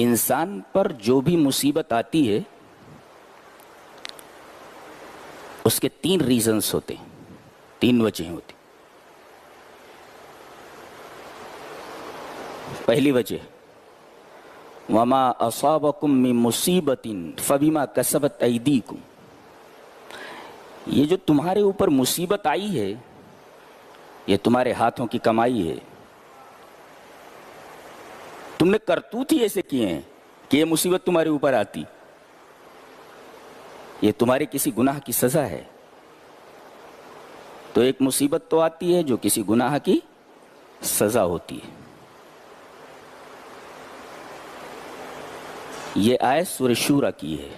انسان پر جو بھی مصیبت آتی ہے اس کے 3 ریزنز ہوتے ہیں، 3 وجہیں ہوتی. پہلی وجہ وما اصابکم من مصیبت فبما کسبت ایدیکم، یہ جو تمہارے اوپر مصیبت آئی ہے یہ تمہارے ہاتھوں کی کمائی ہے. تم نے کرتوت ہی ایسے کیے ہیں کہ یہ مصیبت تمہارے اوپر آتی. یہ تمہارے کسی گناہ کی سزا ہے. تو ایک مصیبت تو آتی ہے جو کسی گناہ کی سزا ہوتی ہے. یہ آیت سورہ شورى کی ہے.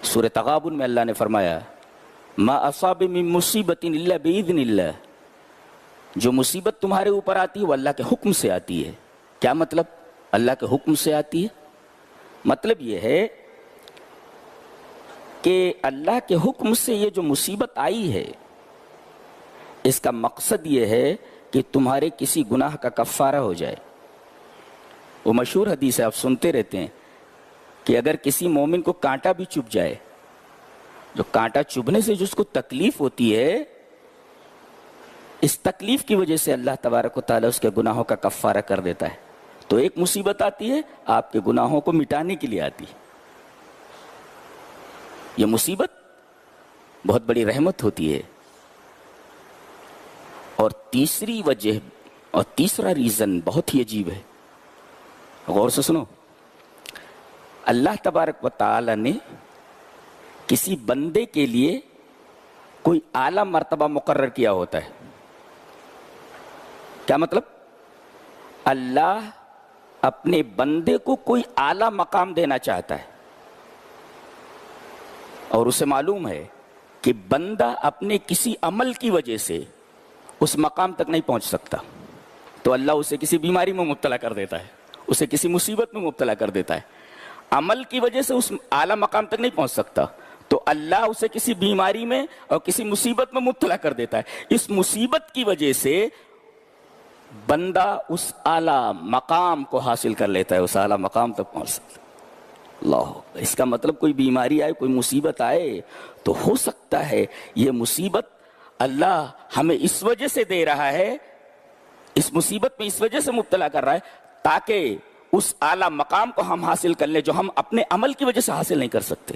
سورہ تغابن میں اللہ نے فرمایا ما اصاب من مصیبت الا باذن اللہ، جو مصیبت تمہارے اوپر آتی ہے وہ اللہ کے حکم سے آتی ہے. کیا مطلب؟ اللہ کے حکم سے آتی ہے مطلب یہ ہے کہ اللہ کے حکم سے یہ جو مصیبت آئی ہے اس کا مقصد یہ ہے کہ تمہارے کسی گناہ کا کفارہ ہو جائے. وہ مشہور حدیث ہے، آپ سنتے رہتے ہیں کہ اگر کسی مومن کو کانٹا بھی چبھ جائے، جو کانٹا چبھنے سے جس کو تکلیف ہوتی ہے، اس تکلیف کی وجہ سے اللہ تبارک و تعالیٰ اس کے گناہوں کا کفارہ کر دیتا ہے. تو ایک مصیبت آتی ہے آپ کے گناہوں کو مٹانے کے لیے آتی ہے. یہ مصیبت بہت بڑی رحمت ہوتی ہے. اور تیسری وجہ اور تیسرا ریزن بہت ہی عجیب ہے، غور سے سنو. اللہ تبارک و تعالی نے کسی بندے کے لیے کوئی اعلیٰ مرتبہ مقرر کیا ہوتا ہے. کیا مطلب؟ اللہ اپنے بندے کو کوئی اعلیٰ مقام دینا چاہتا ہے اور اسے معلوم ہے کہ بندہ اپنے کسی عمل کی وجہ سے اس مقام تک نہیں پہنچ سکتا، تو اللہ اسے کسی بیماری میں مبتلا کر دیتا ہے، اسے کسی مصیبت میں مبتلا کر دیتا ہے. عمل کی وجہ سے اس اعلیٰ مقام تک نہیں پہنچ سکتا تو اللہ اسے کسی بیماری میں اور کسی مصیبت میں مبتلا کر دیتا ہے. اس مصیبت کی وجہ سے بندہ اس اعلیٰ مقام کو حاصل کر لیتا ہے، اس اعلیٰ مقام تک پہنچ سکتا ہے. اللہ، اس کا مطلب کوئی بیماری آئے، کوئی مصیبت آئے تو ہو سکتا ہے یہ مصیبت اللہ ہمیں اس وجہ سے دے رہا ہے، اس مصیبت میں اس وجہ سے مبتلا کر رہا ہے تاکہ اس اعلیٰ مقام کو ہم حاصل کر لیں جو ہم اپنے عمل کی وجہ سے حاصل نہیں کر سکتے.